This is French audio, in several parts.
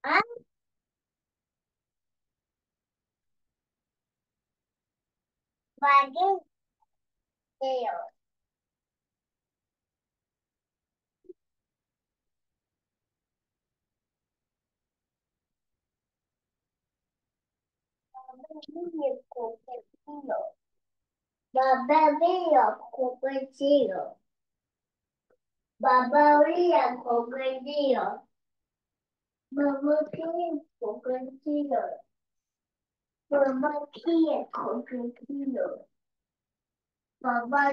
Babà mio, copertino. Babà mio, copertino. Mamma mia, copertino. Mamma mia, copertino. Mamma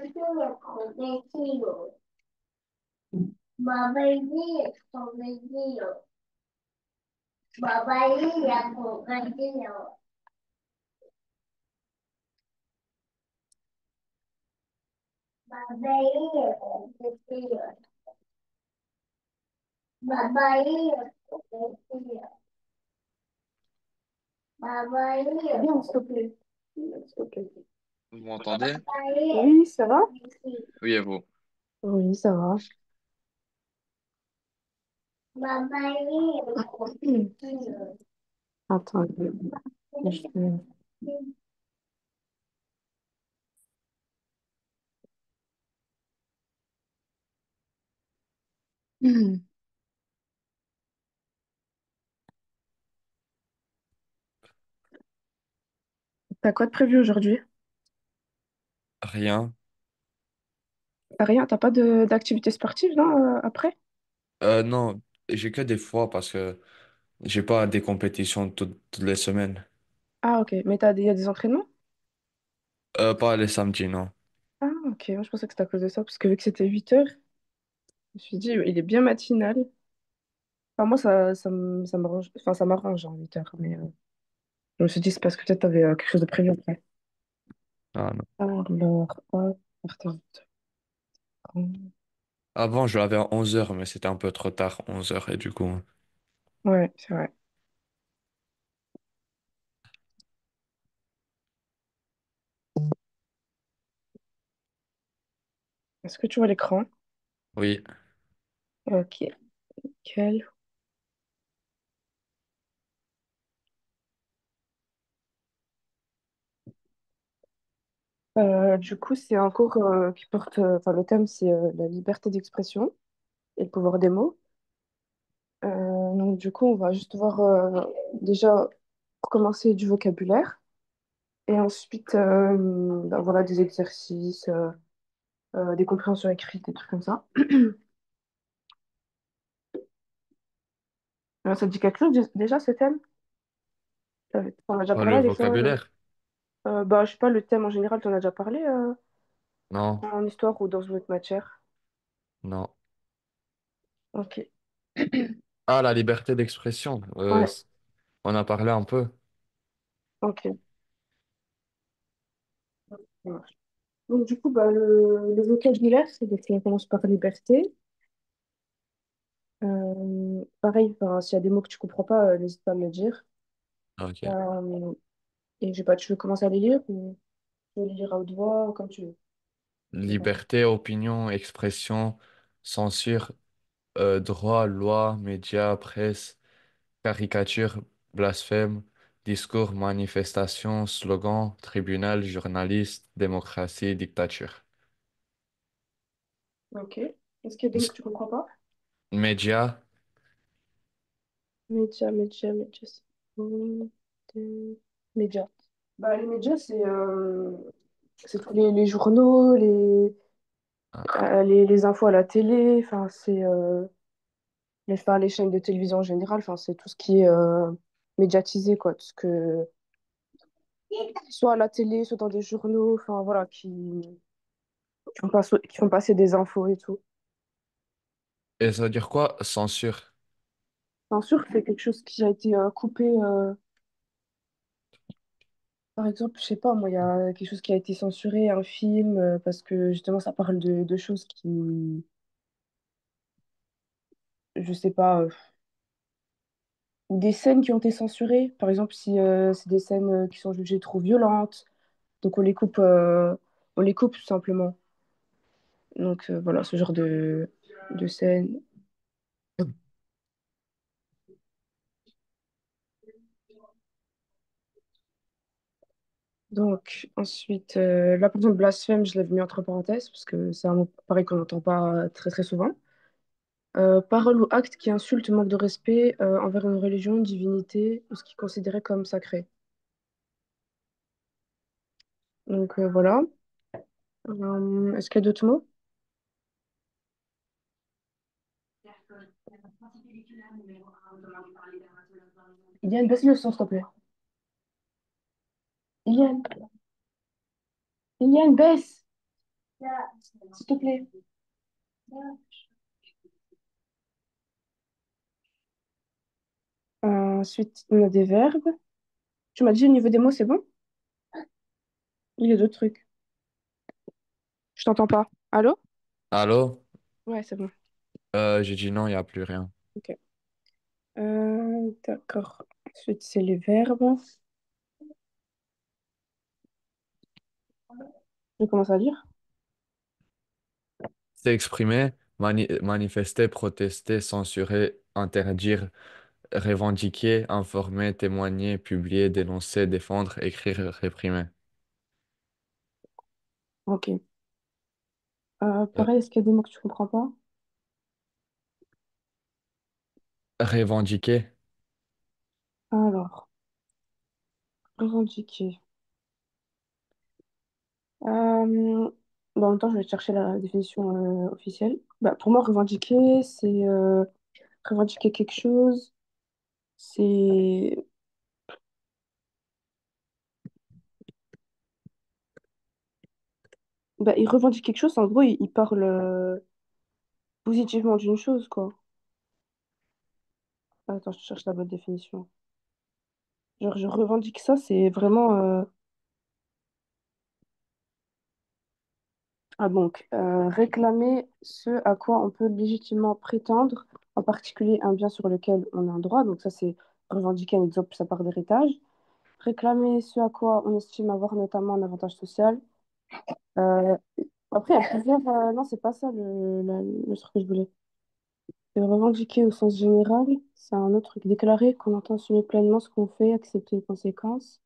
mia, copertino. Mamma mia, copertino. Mamma mia, copertino. Mamma mia, copertino. Mamma mia, copertino. Mamma mia. Bien, s'il te plaît. S'il te plaît. Vous m'entendez? Oui, ça va? Oui, et vous? Oui, ça va. Attends, je- T'as quoi de prévu aujourd'hui? Rien. T'as rien? T'as pas de d'activité sportive, non, après? Non, j'ai que des fois parce que j'ai pas des compétitions toutes les semaines. Ah, ok. Mais y a des entraînements? Pas les samedis, non. Ah, ok. Moi, je pensais que c'était à cause de ça, parce que vu que c'était 8 heures, je me suis dit, il est bien matinal. Enfin, moi, ça m'arrange, enfin, ça m'arrange en 8 heures, mais je me suis dit, c'est parce que peut-être t'avais quelque chose de prévu après. Ah, non. Alors, hop, attends. Avant, je l'avais à 11 heures, mais c'était un peu trop tard, 11 heures, et du coup. Ouais, c'est vrai. Est-ce que tu vois l'écran? Oui. Ok, nickel. Du coup, c'est un cours qui porte, enfin, le thème, c'est la liberté d'expression et le pouvoir des mots. Donc, du coup, on va juste voir déjà, pour commencer, du vocabulaire et ensuite, bah, voilà, des exercices, des compréhensions écrites, des trucs comme ça. Ça te dit quelque chose déjà, ce thème? T'en as déjà Le parlé des fois? vocabulaire? Bah, je sais pas, le thème en général, t'en as déjà parlé Non, en histoire ou dans une autre matière? non. Ok. Ah, la liberté d'expression. Ouais, On a parlé un peu. ok. Donc, du coup, bah, le vocabulaire, c'est donc, on commence par liberté. Pareil, enfin, s'il y a des mots que tu comprends pas, n'hésite pas à me le dire. Ok. Euh, et je sais pas, tu veux commencer à les lire ou tu veux les lire à haute voix, comme tu veux. Liberté, opinion, expression, censure, droit, loi, médias, presse, caricature, blasphème, discours, manifestation, slogan, tribunal, journaliste, démocratie, dictature. Ok. Est-ce qu'il y a des mots que tu comprends pas? Médias, Médias, médias, médias. Des- Médias. Bah, les médias, c'est tous les journaux, les infos à la télé, enfin, enfin, les chaînes de télévision en général, enfin, c'est tout ce qui est médiatisé, quoi. Tout ce que, soit à la télé, soit dans des journaux, enfin, voilà, qui font passer des infos et tout. et ça veut dire quoi? Censure. Bien sûr, c'est quelque chose qui a été coupé. Par exemple, je sais pas, moi, il y a quelque chose qui a été censuré, un film, parce que justement, ça parle de choses qui, je sais pas, ou des scènes qui ont été censurées. Par exemple, si c'est des scènes qui sont jugées trop violentes, donc on les coupe tout simplement. Donc voilà, ce genre de scène. Donc, ensuite, là, par exemple, blasphème, je l'avais mis entre parenthèses parce que c'est un mot pareil qu'on n'entend pas très très souvent. Parole ou acte qui insulte, manque de respect envers une religion, une divinité ou ce qui est considéré comme sacré. Donc, voilà. Est-ce qu'il y a d'autres mots? Iliane, baisse le son, s'il te plaît. Iliane, Iliane, baisse, s'il te plaît. Ensuite, on a des verbes. Tu m'as dit au niveau des mots, c'est bon? Il y a d'autres trucs. Je t'entends pas. Allô? Allô? Ouais, c'est bon. J'ai dit non, il n'y a plus rien. Ok. D'accord. Ensuite, c'est les verbes. Je commence à lire. S'exprimer, manifester, protester, censurer, interdire, revendiquer, informer, témoigner, publier, dénoncer, défendre, écrire, réprimer. Ok. Euh, Pareil, est-ce qu'il y a des mots que tu comprends pas? revendiquer, Alors, revendiquer. Bah, en même temps, je vais chercher la définition officielle. Bah, pour moi, revendiquer, c'est revendiquer quelque chose. C'est. Bah, il revendique quelque chose, en gros, il parle positivement d'une chose, quoi. Attends, je cherche la bonne définition. Genre, je revendique ça, c'est vraiment. Ah, donc, réclamer ce à quoi on peut légitimement prétendre, en particulier un bien sur lequel on a un droit. Donc, ça, c'est revendiquer un exemple, sa part d'héritage. Réclamer ce à quoi on estime avoir notamment un avantage social. Euh, Après, il y a plusieurs. Non, c'est pas ça le truc que je voulais. Revendiquer au sens général, c'est un autre truc. Déclarer qu'on entend assumer pleinement ce qu'on fait, accepter les conséquences.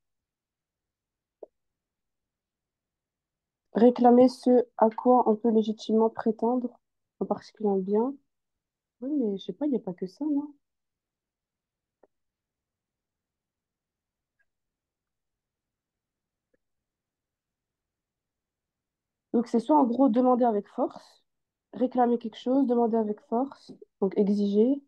Réclamer ce à quoi on peut légitimement prétendre, en particulier un bien. Oui, mais je sais pas, il n'y a pas que ça, non? Donc, c'est soit en gros demander avec force, réclamer quelque chose, demander avec force, donc exiger,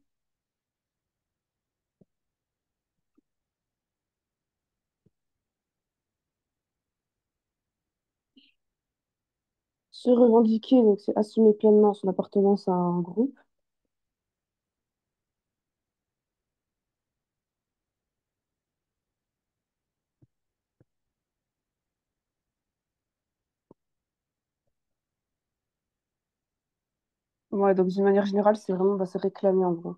se revendiquer, donc c'est assumer pleinement son appartenance à un groupe. Ouais, donc d'une manière générale, c'est vraiment bah, se réclamer en gros.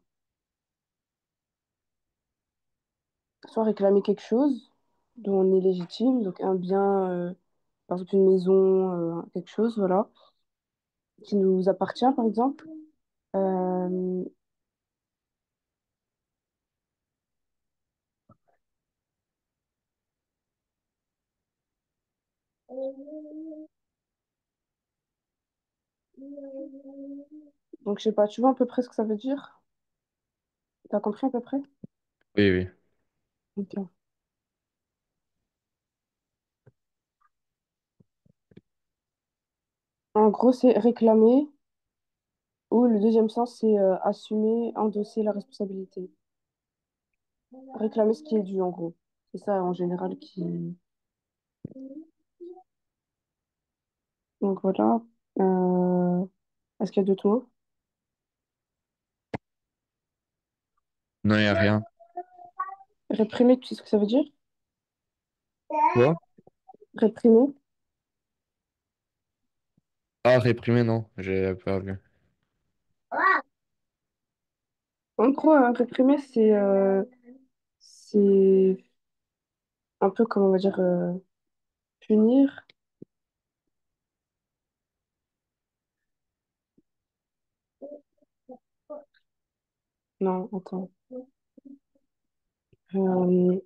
Soit réclamer quelque chose dont on est légitime, donc un bien, par exemple une maison, quelque chose, voilà, qui nous appartient par exemple. Euh, donc je sais pas, tu vois à peu près ce que ça veut dire? T'as compris à peu près? oui, oui. Ok. En gros, c'est réclamer, ou le deuxième sens, c'est assumer, endosser la responsabilité. Réclamer ce qui est dû, en gros. C'est ça, en général, qui... Donc voilà. Euh, Est-ce qu'il y a d'autres mots? Non, il n'y a rien. Réprimer, tu sais ce que ça veut dire? Quoi? Réprimer. Ah, réprimer, non, j'ai pas vu. En gros, réprimer, c'est un peu, comment on va dire, punir. Non, attends. Euh,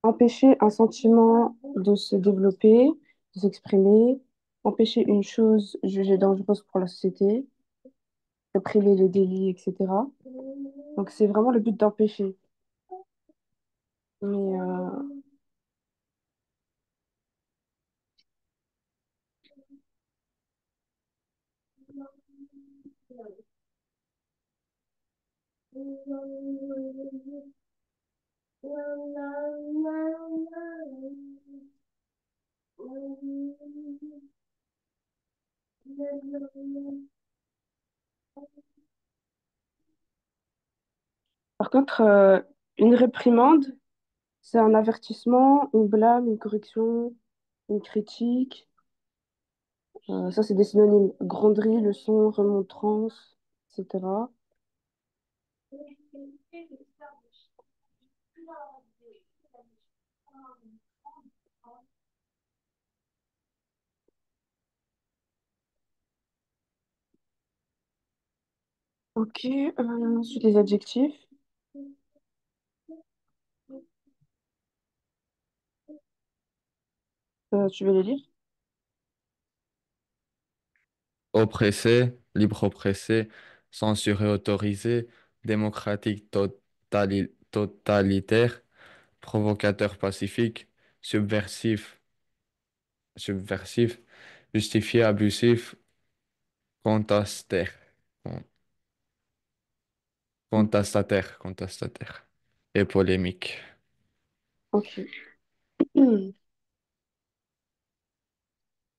Empêcher un sentiment. de se développer, de s'exprimer, empêcher une chose jugée dangereuse pour la société, réprimer les délits, etc. Donc c'est vraiment le but d'empêcher. Mais par contre, une réprimande, c'est un avertissement, une blâme, une correction, une critique. Ça, c'est des synonymes. Gronderie, leçon, remontrance, etc. Ok, ensuite les adjectifs. Tu veux les lire? Oppressé, libre oppressé, censuré autorisé, démocratique totalitaire, provocateur pacifique, subversif, subversif, justifié abusif, contestaire, con- contestataire et polémique. Ok.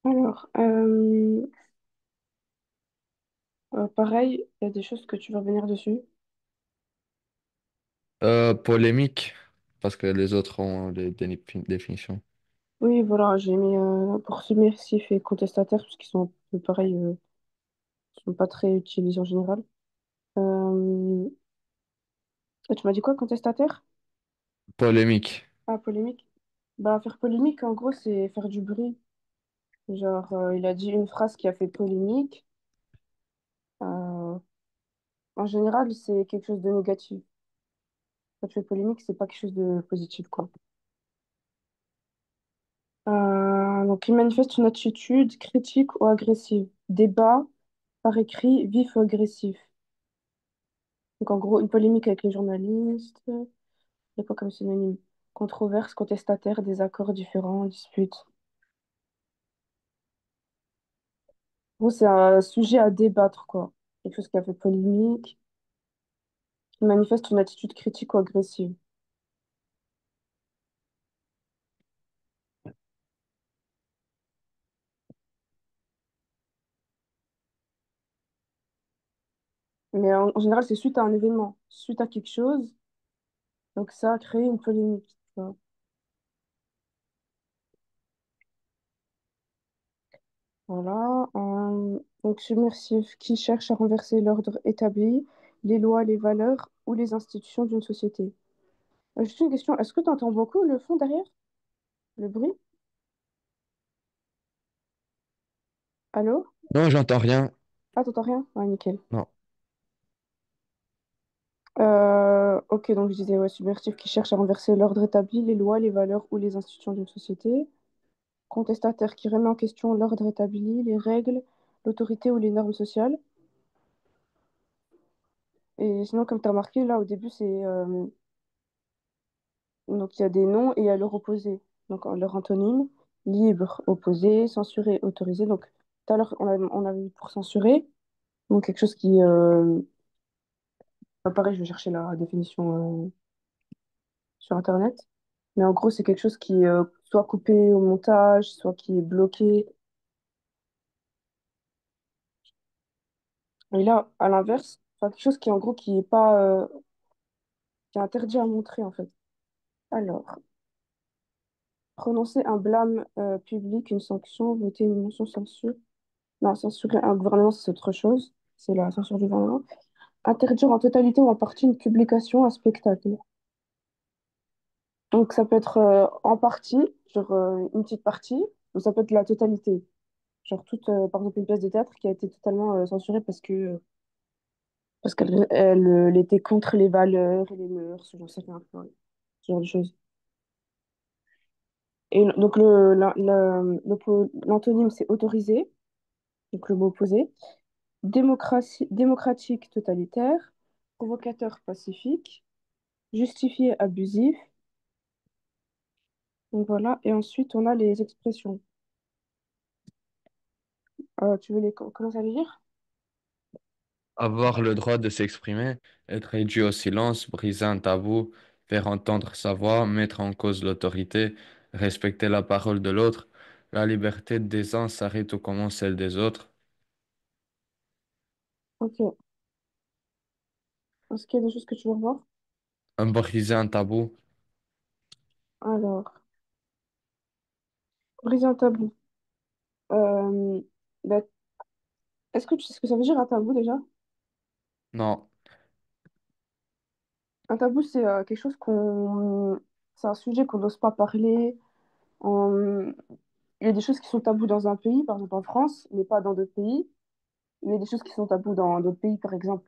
Alors, pareil, il y a des choses que tu vas venir dessus. Polémique, parce que les autres ont des définitions. Oui, voilà, j'ai mis pour submersif et contestataire, parce qu'ils sont un peu pareils, sont pas très utilisés en général. Euh, et tu m'as dit quoi, contestataire? Polémique. Ah, polémique. Bah, faire polémique, en gros, c'est faire du bruit. Genre, il a dit une phrase qui a fait polémique. Euh, En général, c'est quelque chose de négatif. Quand tu fais polémique, c'est pas quelque chose de positif, quoi. Donc, il manifeste une attitude critique ou agressive. Débat, par écrit, vif ou agressif. Donc, en gros, une polémique avec les journalistes. Il y a quoi comme synonyme? Controverse, contestataire, désaccord, différent, dispute. En gros, c'est un sujet à débattre, quoi. Quelque chose qui a fait polémique, qui manifeste une attitude critique ou agressive. Mais en général, c'est suite à un événement, suite à quelque chose. Donc, ça a créé une polémique, tu vois. Voilà. Donc, submersif, qui cherche à renverser l'ordre établi, les lois, les valeurs ou les institutions d'une société. Juste une question, est-ce que tu entends beaucoup le fond derrière? Le bruit? Allô? Non, j'entends rien. Ah, t'entends rien? Ah, nickel. Non. Ok, donc je disais, ouais, subversif qui cherche à renverser l'ordre établi, les lois, les valeurs ou les institutions d'une société. Contestataire qui remet en question l'ordre établi, les règles, l'autorité ou les normes sociales. Et sinon, comme tu as remarqué, là, au début, c'est donc il y a des noms et il y a leur opposé. Donc leur antonyme, libre, opposé, censuré, autorisé. Donc tout à l'heure, on avait vu pour censurer, donc quelque chose qui... pareil, je vais chercher la définition sur Internet. Mais en gros, c'est quelque chose qui est soit coupé au montage, soit qui est bloqué. Et là, à l'inverse, enfin, quelque chose qui, en gros, qui est pas... qui est interdit à montrer, en fait. Alors, prononcer un blâme public, une sanction, voter une motion censure. Non, censurer un gouvernement, c'est autre chose. C'est la censure du gouvernement. Interdire en totalité ou en partie une publication, un spectacle. Donc ça peut être en partie, genre une petite partie, ou ça peut être la totalité. Genre toute, par exemple, une pièce de théâtre qui a été totalement censurée parce qu'elle était contre les valeurs et les mœurs, j'en sais rien, ouais, ce genre de choses. Et donc, l'antonyme, c'est autorisé, donc le mot opposé. Démocratique, totalitaire. Provocateur, pacifique. Justifié, abusif. Donc voilà. Et ensuite, on a les expressions. Tu veux commencer à les lire? Avoir le droit de s'exprimer, être réduit au silence, briser un tabou, faire entendre sa voix, mettre en cause l'autorité, respecter la parole de l'autre. La liberté des uns s'arrête où commence celle des autres. Ok. Est-ce qu'il y a des choses que tu veux revoir? Briser un tabou. Alors, briser un tabou. Euh, bah, est-ce que tu sais ce que ça veut dire un tabou déjà? Non. Un tabou, c'est quelque chose qu'on... C'est un sujet qu'on n'ose pas parler. On- Il y a des choses qui sont tabous dans un pays, par exemple en France, mais pas dans d'autres pays. Il y a des choses qui sont tabous dans d'autres pays, par exemple,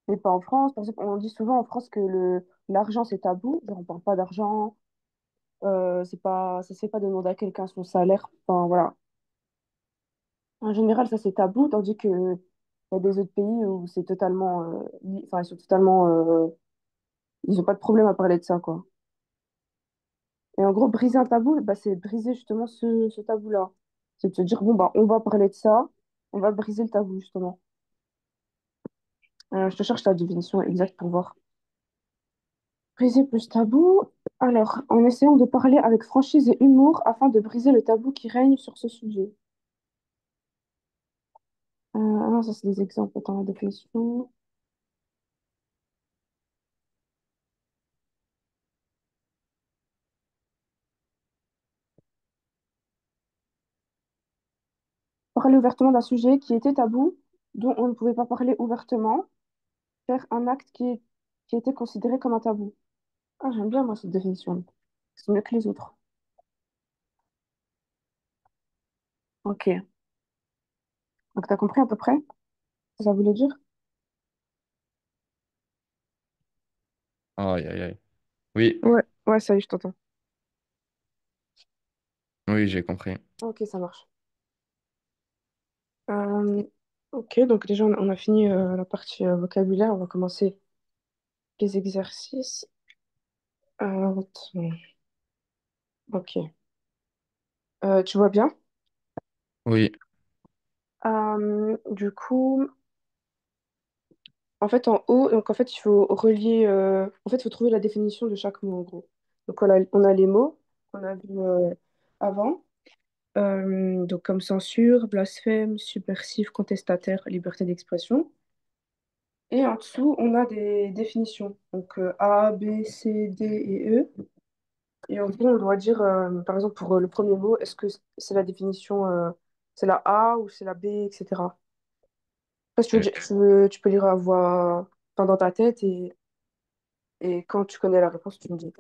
mais pas en France. Par exemple, on dit souvent en France que l'argent, c'est tabou. Genre, on parle pas d'argent. C'est pas, ça se fait pas demander à quelqu'un son salaire. Enfin, voilà. En général, ça, c'est tabou, tandis que il y a des autres pays où c'est totalement... Enfin, ils sont totalement... ils ont pas de problème à parler de ça, quoi. Et en gros, briser un tabou, bah, c'est briser justement ce tabou-là. C'est de se dire, bon, bah, on va parler de ça, on va briser le tabou, justement. Je te cherche la définition exacte pour voir. Briser plus tabou. Alors, en essayant de parler avec franchise et humour afin de briser le tabou qui règne sur ce sujet. Ah non, ça, c'est des exemples. Attends, la définition. Parler ouvertement d'un sujet qui était tabou, dont on ne pouvait pas parler ouvertement, faire un acte qui était considéré comme un tabou. Ah, j'aime bien, moi, cette définition. C'est mieux que les autres. Ok. Donc, t'as compris à peu près ce que ça voulait dire? Aïe, aïe, aïe. Oui, Ouais, ouais, ça y est, je t'entends. oui, j'ai compris. Ok, ça marche. Euh, ok, donc déjà, on a fini la partie vocabulaire. On va commencer les exercices. Attends. Ok. Tu vois bien? Oui, Du coup, en fait, en haut, donc en fait, il faut relier. En fait, il faut trouver la définition de chaque mot, en gros. Donc, on a les mots qu'on a vus avant. Donc, comme censure, blasphème, subversif, contestataire, liberté d'expression. Et en dessous, on a des définitions. Donc, A, B, C, D et E. Et en gros, on doit dire, par exemple, pour le premier mot, est-ce que c'est la définition, c'est la A ou c'est la B, etc. Après, si tu veux, ok. tu peux lire à voix, enfin, dans ta tête et quand tu connais la réponse, tu me dis.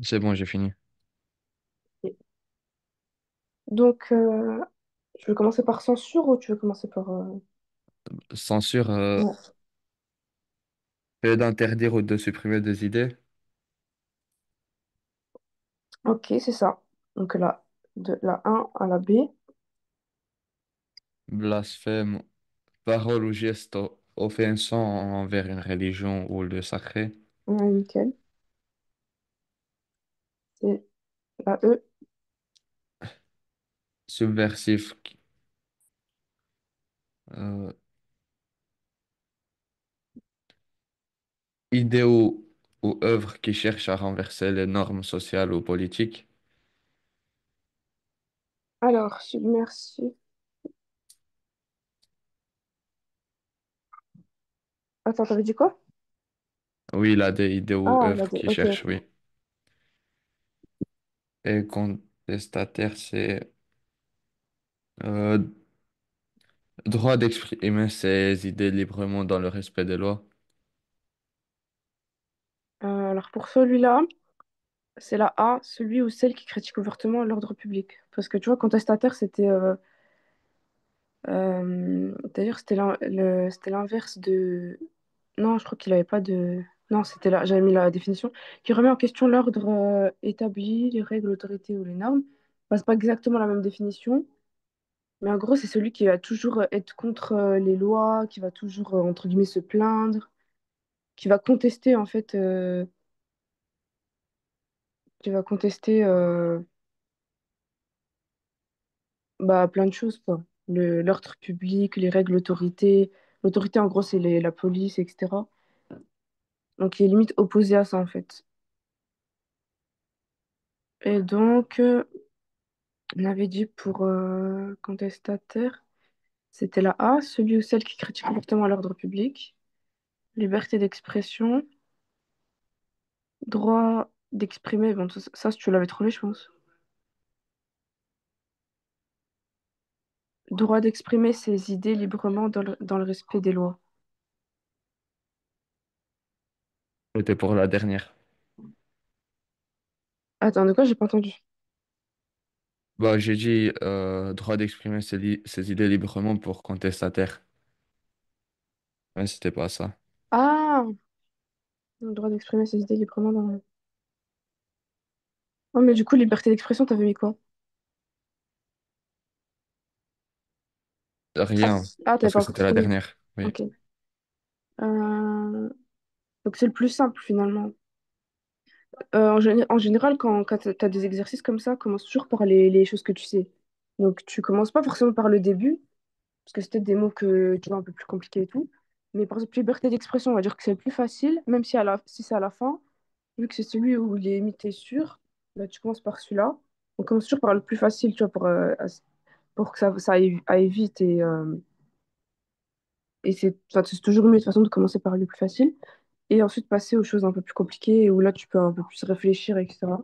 C'est bon, j'ai fini. Donc, tu veux commencer par censure ou tu veux commencer par... Censure, Ouais. fait d'interdire ou de supprimer des idées. Ok, c'est ça. Donc là, de la un à la B. Blasphème, parole ou geste offensant envers une religion ou le sacré. Ouais, nickel. C'est la E. Subversif, euh, idéaux ou œuvres qui cherchent à renverser les normes sociales ou politiques. Alors, submersif. Attends, t'avais dit quoi? Oui, il a des idées ou Ah, œuvres qu'il ok. cherche, oui. Et contestataire, c'est euh, droit d'exprimer ses idées librement dans le respect des lois. Alors pour celui-là, c'est la A, celui ou celle qui critique ouvertement l'ordre public. Parce que tu vois, contestataire, c'était... d'ailleurs, c'était l'inverse de... Non, je crois qu'il avait pas de... Non, c'était là, j'avais mis la définition. Qui remet en question l'ordre établi, les règles, l'autorité ou les normes. Enfin, c'est pas exactement la même définition. Mais en gros, c'est celui qui va toujours être contre les lois, qui va toujours, entre guillemets, se plaindre, qui va contester, en fait, qui va contester bah, plein de choses, quoi. L'ordre public, les règles, l'autorité. L'autorité, en gros, c'est la police, etc. Donc, il est limite opposé à ça, en fait. Et donc, on avait dit pour contestataire, c'était la A, celui ou celle qui critique ouvertement l'ordre public, liberté d'expression, droit d'exprimer, bon, ça, tu l'avais trouvé, je pense. Droit d'exprimer ses idées librement dans le respect des lois. C'était pour la dernière. Attends, de quoi? J'ai pas entendu. Bah, j'ai dit droit d'exprimer ses idées librement pour contestataire. Ouais, c'était pas ça. Ah! Le droit d'exprimer ses idées librement dans... Oh, mais du coup, liberté d'expression, t'avais mis quoi? Rien, Ah, t'avais parce pas que encore c'était la trouvé. dernière. Oui. Ok. Donc, c'est le plus simple, finalement. En général, quand tu as des exercices comme ça, commence toujours par les choses que tu sais. Donc, tu commences pas forcément par le début, parce que c'est peut-être des mots que tu vois un peu plus compliqués et tout. Mais par exemple, liberté d'expression, on va dire que c'est le plus facile, même si c'est à la fin, vu que c'est celui où il est imité sûr, bah, tu commences par celui-là. On commence toujours par le plus facile, tu vois, pour que ça aille vite. Et enfin, c'est toujours mieux de toute façon de commencer par le plus facile. Et ensuite passer aux choses un peu plus compliquées, où là, tu peux un peu plus réfléchir, etc.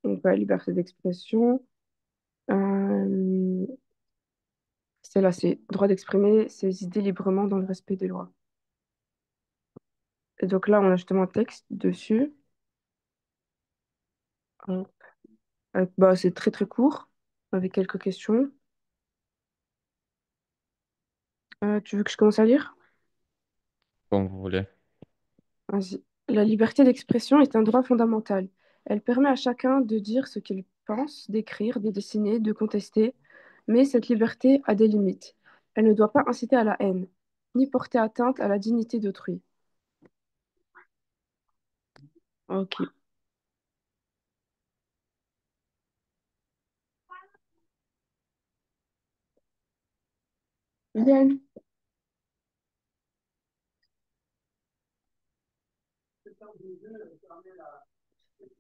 Donc, ouais, liberté d'expression. Euh, Celle-là, c'est droit d'exprimer ses idées librement dans le respect des lois. Et donc là, on a justement un texte dessus. Euh, bah, c'est très très court, avec quelques questions. Tu veux que je commence à lire? Comme vous voulez. Vas-y. La liberté d'expression est un droit fondamental. Elle permet à chacun de dire ce qu'il pense, d'écrire, de dessiner, de contester, mais cette liberté a des limites. Elle ne doit pas inciter à la haine, ni porter atteinte à la dignité d'autrui. Ok. Bien.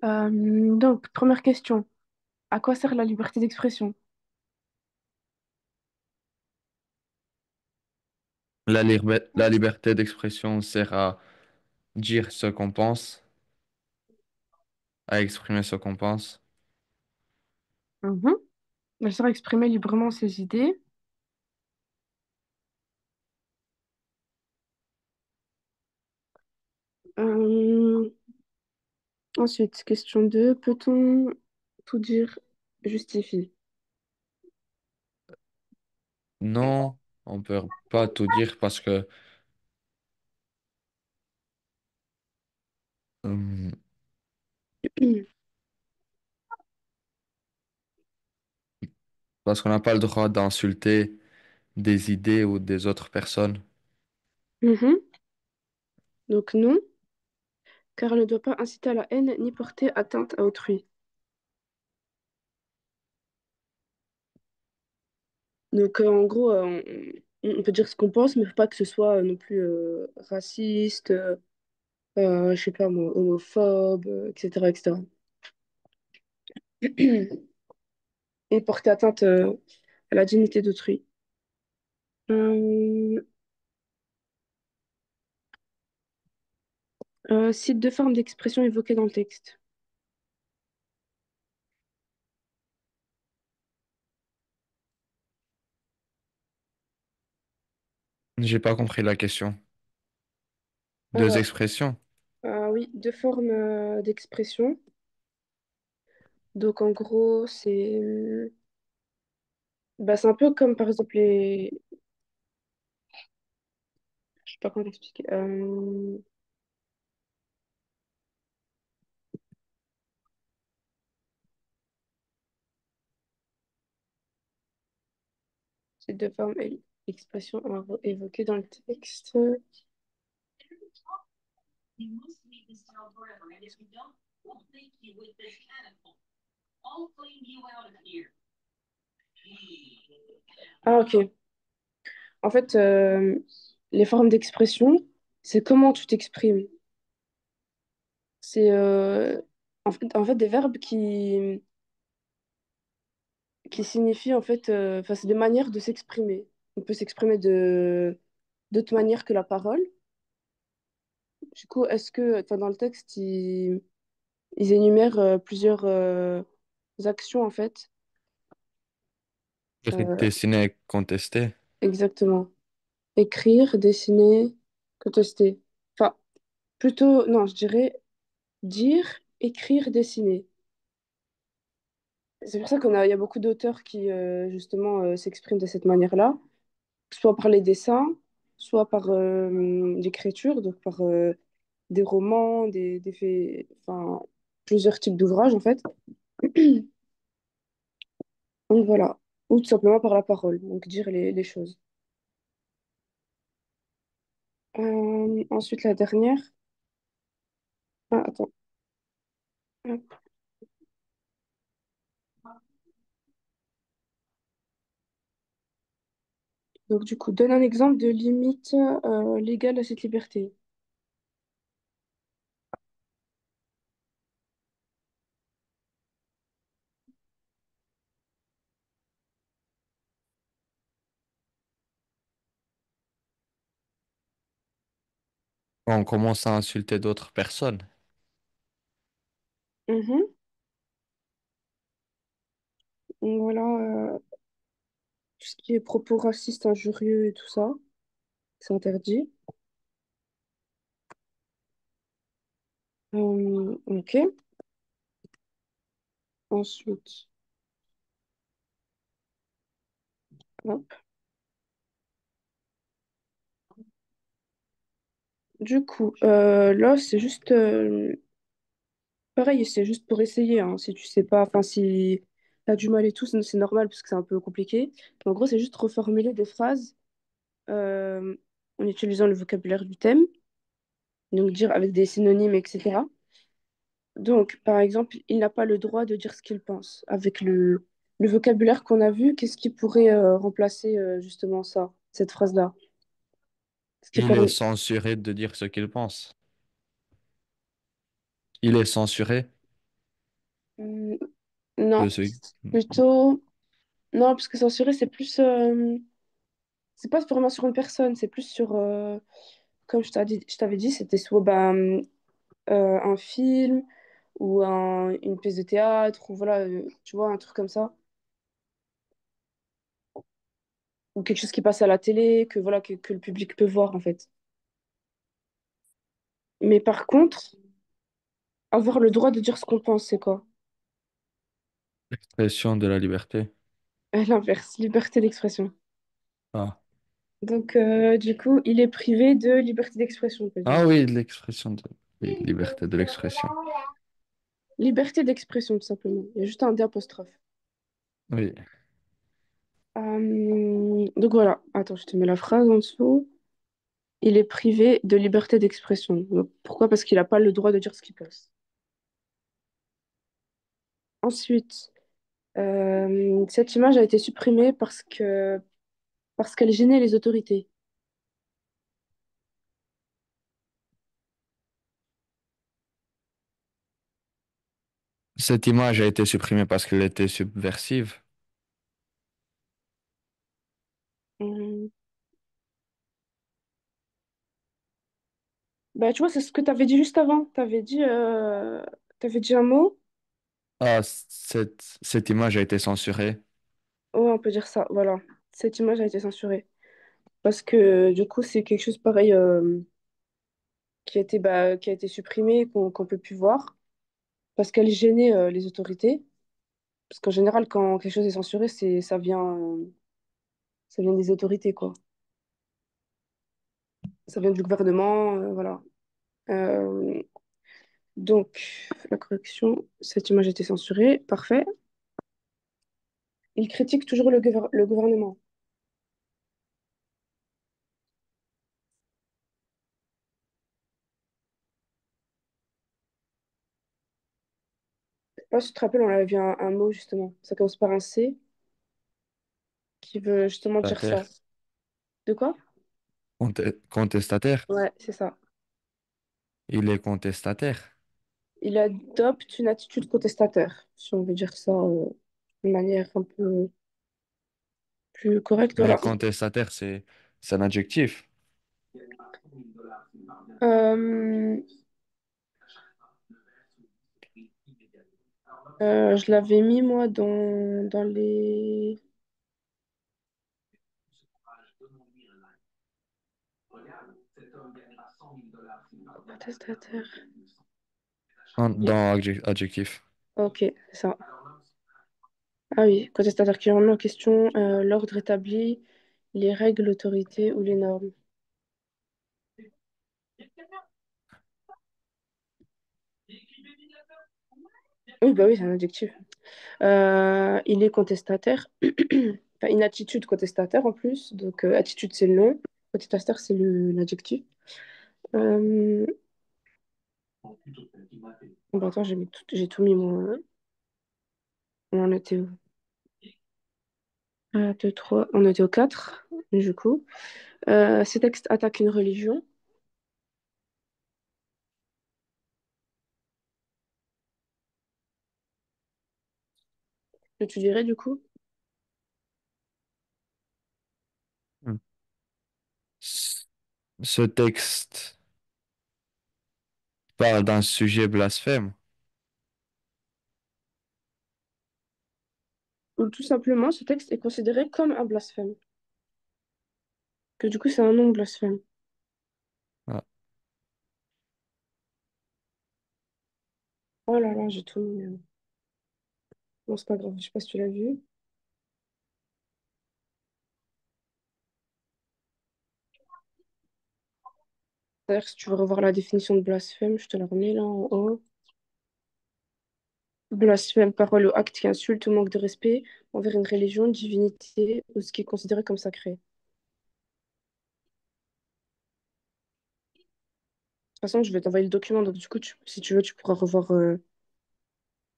Donc, première question. À quoi sert la liberté d'expression? La liberté d'expression sert à dire ce qu'on pense, à exprimer ce qu'on pense. Mhm. Elle sert à exprimer librement ses idées. Euh, Ensuite, question 2. Peut-on tout dire justifie? Non, on peut pas tout dire euh, parce qu'on n'a pas le droit d'insulter des idées ou des autres personnes. Mhm. Donc non, car elle ne doit pas inciter à la haine ni porter atteinte à autrui. Donc en gros, on peut dire ce qu'on pense, mais il ne faut pas que ce soit non plus raciste, je sais pas moi, homophobe, etc., etc. Et porter atteinte à la dignité d'autrui. Euh, Cite deux formes d'expression évoquées dans le texte. J'ai pas compris la question. Deux Alors, expressions. oui, deux formes d'expression. Donc, en gros, c'est un peu comme, par exemple, je sais pas comment l'expliquer. Ces deux formes d'expression évoquées dans le texte. Ah, ok. En fait, les formes d'expression, c'est comment tu t'exprimes. C'est en fait des verbes qui signifient en fait, enfin, c'est des manières de s'exprimer. On peut s'exprimer de d'autres manières que la parole. Du coup, est-ce que, enfin, dans le texte, ils énumèrent plusieurs actions en fait. Euh, Dessiner, contester. exactement. Écrire, dessiner, contester. Enfin, plutôt, non, je dirais dire, écrire, dessiner. C'est pour ça il y a beaucoup d'auteurs qui, justement, s'expriment de cette manière-là, soit par les dessins, soit par l'écriture, donc par des romans, enfin, plusieurs types d'ouvrages, en fait. Donc voilà. Ou tout simplement par la parole, donc dire les choses. Ensuite, la dernière. Ah, attends. Hop. Donc, du coup, donne un exemple de limite légale à cette liberté. On commence à insulter d'autres personnes. Mhm. Donc, voilà, tout ce qui est propos racistes, injurieux et tout ça, c'est interdit. Ok. Ensuite, hop. Du coup, là, c'est juste pareil, c'est juste pour essayer, hein. Si tu sais pas, enfin, si tu as du mal et tout, c'est normal parce que c'est un peu compliqué. Mais en gros, c'est juste reformuler des phrases euh, en utilisant le vocabulaire du thème, donc dire avec des synonymes, etc. Donc, par exemple, il n'a pas le droit de dire ce qu'il pense. Avec le vocabulaire qu'on a vu, qu'est-ce qui pourrait remplacer justement ça, cette phrase-là? Ce qui Il est pourrait... censuré de dire ce qu'il pense. Il est censuré Hmm, de non, ce... plutôt... Non, parce que censurer, c'est plus... c'est pas vraiment sur une personne, c'est plus sur... comme je t'avais dit, c'était soit ben, un film ou une pièce de théâtre, ou voilà, tu vois, un truc comme ça. Ou quelque chose qui passe à la télé, que, voilà, que le public peut voir, en fait. Mais par contre, avoir le droit de dire ce qu'on pense, c'est quoi? Expression de la liberté. L'inverse, liberté d'expression. Ah. Donc, du coup, il est privé de liberté d'expression, on peut dire. Ah oui, l'expression de... oui, liberté de l'expression. Liberté d'expression, tout simplement. Il y a juste un D apostrophe. Oui. Donc voilà. Attends, je te mets la phrase en dessous. Il est privé de liberté d'expression. Donc, pourquoi? Parce qu'il n'a pas le droit de dire ce qu'il pense. Ensuite, cette image a été supprimée parce qu'elle gênait les autorités. Cette image a été supprimée parce qu'elle était subversive. Hum, Bah, tu vois, c'est ce que tu avais dit juste avant. T'avais dit un mot. Ah, cette image a été censurée. Oh, on peut dire ça, voilà. Cette image a été censurée. Parce que du coup, c'est quelque chose pareil qui a été supprimé, qu'on peut plus voir. Parce qu'elle gênait les autorités. Parce qu'en général, quand quelque chose est censuré, ça vient des autorités, quoi. Ça vient du gouvernement, voilà. Euh, donc, la correction, cette image a été censurée. Parfait. Il critique toujours le gouvernement. Je sais pas si tu te rappelles, on avait vu un mot, justement. Ça commence par un C, qui veut justement dire ça. Contestataire. De quoi? Contestataire. Ouais, c'est ça. Il est contestataire. Il adopte une attitude contestataire, si on veut dire ça de manière un peu plus correcte, Mais voilà. contestataire, c'est un adjectif. Euh, je l'avais mis, moi, dans les... Contestataire. Dans adjectif. Ok, c'est ça. Ah oui, contestataire qui remet en question l'ordre établi, les règles, l'autorité ou les normes. Oui, bah oui, c'est un adjectif. Il est contestataire. Enfin, une attitude contestataire en plus. Donc, attitude, c'est le nom. Contestataire, c'est l'adjectif. Euh... Bon, attends, j'ai tout mis, moi. On en était où? 1, 2, 3. On était au 4 du coup. Ce texte attaque une religion. Que tu dirais, du coup? Hmm. Ce ce texte parle d'un sujet blasphème. Ou tout simplement, ce texte est considéré comme un blasphème. Que du coup, c'est un nom de blasphème. Ah, Oh là là, j'ai tout mis. Bon, c'est pas grave, je sais pas si tu l'as vu. D'ailleurs, si tu veux revoir la définition de blasphème, je te la remets là en haut. Blasphème, parole ou acte qui insulte ou manque de respect envers une religion, une divinité ou ce qui est considéré comme sacré. De toute façon, je vais t'envoyer le document, donc du coup, si tu veux, tu pourras revoir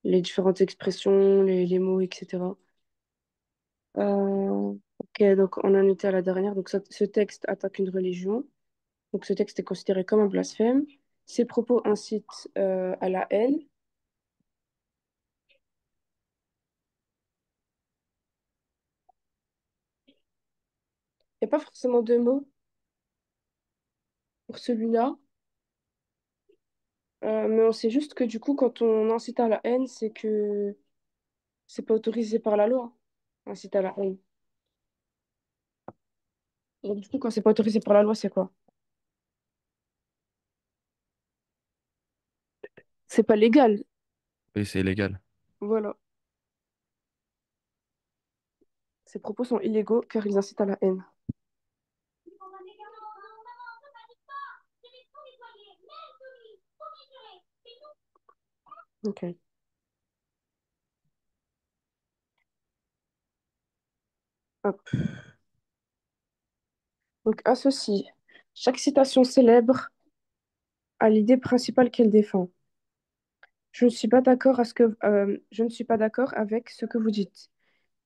les différentes expressions, les mots, etc. Ok, donc on en était à la dernière. Donc ce texte attaque une religion. Donc ce texte est considéré comme un blasphème. Ses propos incitent à la haine. Il n'y a pas forcément de mots pour celui-là. Mais on sait juste que du coup, quand on incite à la haine, c'est que c'est pas autorisé par la loi. Incite à la haine. Donc du coup, quand c'est pas autorisé par la loi, c'est quoi? C'est pas légal. oui, c'est illégal. Voilà. Ces propos sont illégaux car ils incitent à la haine. Ok. Hop. Donc associe chaque citation célèbre à l'idée principale qu'elle défend. Je ne suis pas d'accord je ne suis pas d'accord avec ce que vous dites,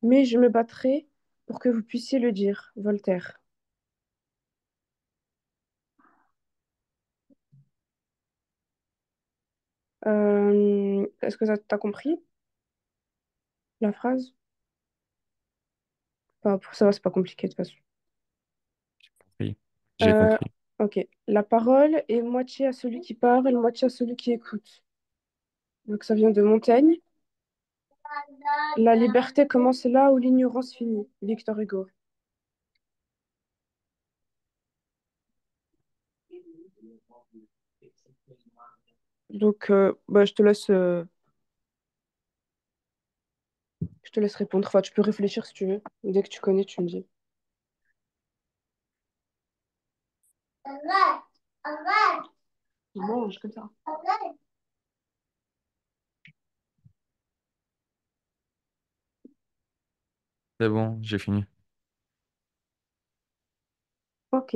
mais je me battrai pour que vous puissiez le dire. Voltaire. Est-ce que ça t'as compris la phrase? Enfin, pour ça va, c'est pas compliqué de toute façon. Oui, j'ai Euh, compris. Ok. La parole est moitié à celui qui parle, moitié à celui qui écoute. Donc ça vient de Montaigne. La liberté commence là où l'ignorance finit. Victor Hugo. Donc bah, je te laisse répondre. Enfin, tu peux réfléchir si tu veux. Dès que tu connais, tu me dis. Mange comme ça. C'est bon, j'ai fini. Ok.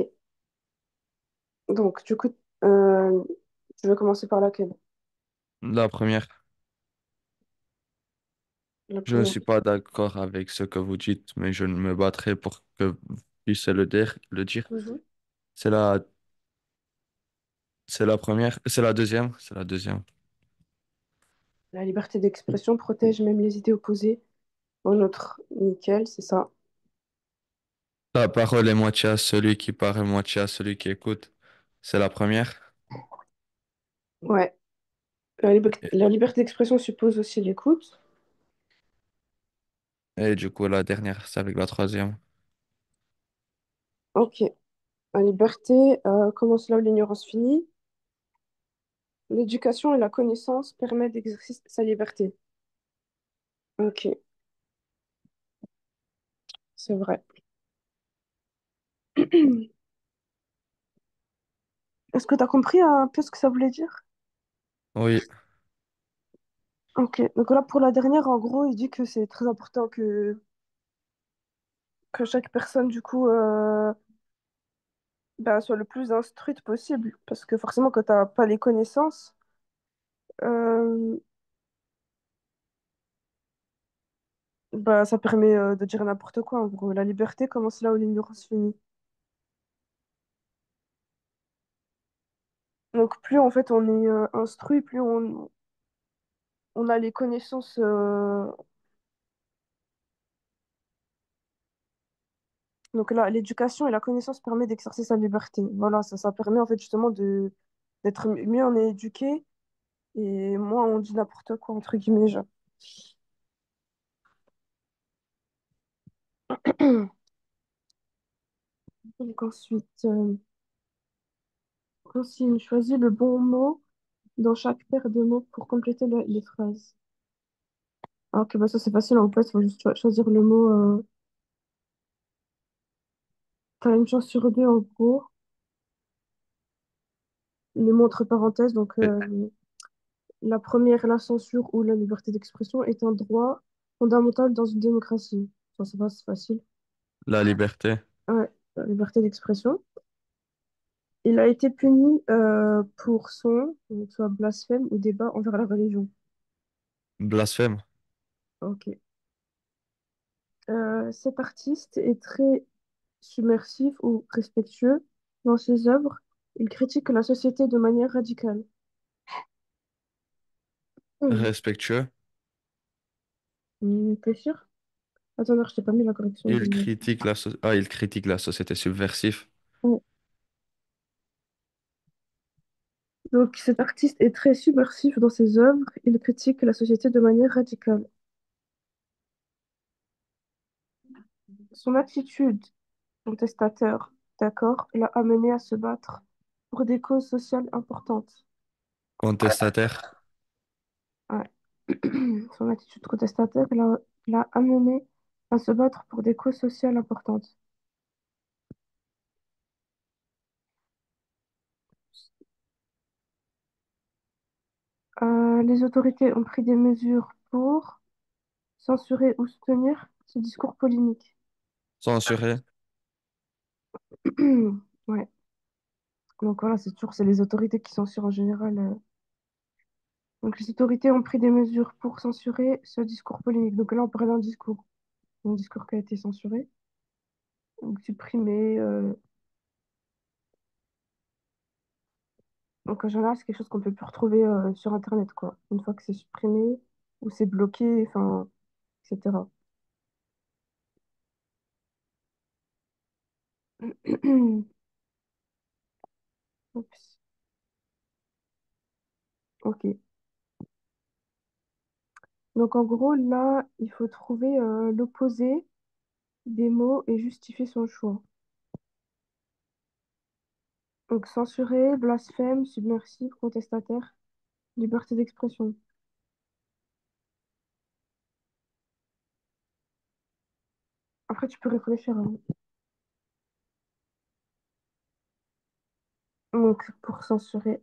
Donc, du coup, euh, tu veux commencer par laquelle? La première, La je ne première. suis pas d'accord avec ce que vous dites, mais je me battrai pour que vous puissiez le dire. Mhm. C'est la, c'est la première, c'est la deuxième, c'est la deuxième. La liberté d'expression protège même les idées opposées au nôtre. Nickel, c'est ça. La parole est moitié à celui qui parle, moitié à celui qui écoute. C'est la première. Ouais. Et, La liberté d'expression suppose aussi l'écoute. et du coup, la dernière, c'est avec la troisième. Ok. La liberté commence là où l'ignorance finit. L'éducation et la connaissance permettent d'exercer sa liberté. Ok, c'est vrai. Est-ce que tu as compris un peu ce que ça voulait dire? Oui, Ok, donc là pour la dernière, en gros, il dit que c'est très important que chaque personne, du coup, ben, soit le plus instruite possible. Parce que forcément, quand tu n'as pas les connaissances, euh, ben, ça permet de dire n'importe quoi, en gros. La liberté commence là où l'ignorance finit. Donc plus, en fait, on est instruit, plus on a les connaissances. Donc là, l'éducation et la connaissance permettent d'exercer sa liberté. Voilà, ça permet, en fait, justement, d'être mieux on est éduqué et moins on dit n'importe quoi, entre guillemets, genre. Donc ensuite, consigne, choisis le bon mot dans chaque paire de mots pour compléter les phrases. Ah, ok, bah ça c'est facile en fait, il faut juste choisir le mot. T'as une chance sur deux en gros. Les mots entre parenthèses, donc et la première, la censure ou la liberté d'expression est un droit fondamental dans une démocratie. Ça va, c'est facile. la liberté, Ouais, la liberté d'expression. Il a été puni pour donc soit blasphème ou débat envers la religion. blasphème, Ok. Cet artiste est très submersif ou respectueux dans ses œuvres. Il critique la société de manière radicale. respectueux. T'es sûr? Attends, non, je t'ai pas mis la correction Il critique la société subversive. Ouais. Donc, cet artiste est très subversif dans ses œuvres. Il critique la société de manière radicale. Son attitude contestataire, d'accord, l'a amené à se battre pour des causes sociales importantes. Contestataire, Ouais. Son attitude contestataire l'a amené à se battre pour des causes sociales importantes. Les autorités ont pris des mesures pour censurer ou soutenir ce discours polémique. censuré, Ouais. Donc voilà, c'est les autorités qui censurent en général. Donc les autorités ont pris des mesures pour censurer ce discours polémique. Donc là, on parle un discours qui a été censuré, donc supprimé. Donc en général, c'est quelque chose qu'on peut plus retrouver sur Internet, quoi. Une fois que c'est supprimé ou c'est bloqué, enfin, etc. Oups. Ok. Donc en gros, là, il faut trouver l'opposé des mots et justifier son choix. Donc censuré, blasphème, submersif, contestataire, liberté d'expression. Après, tu peux réfléchir, hein. Donc pour censurer,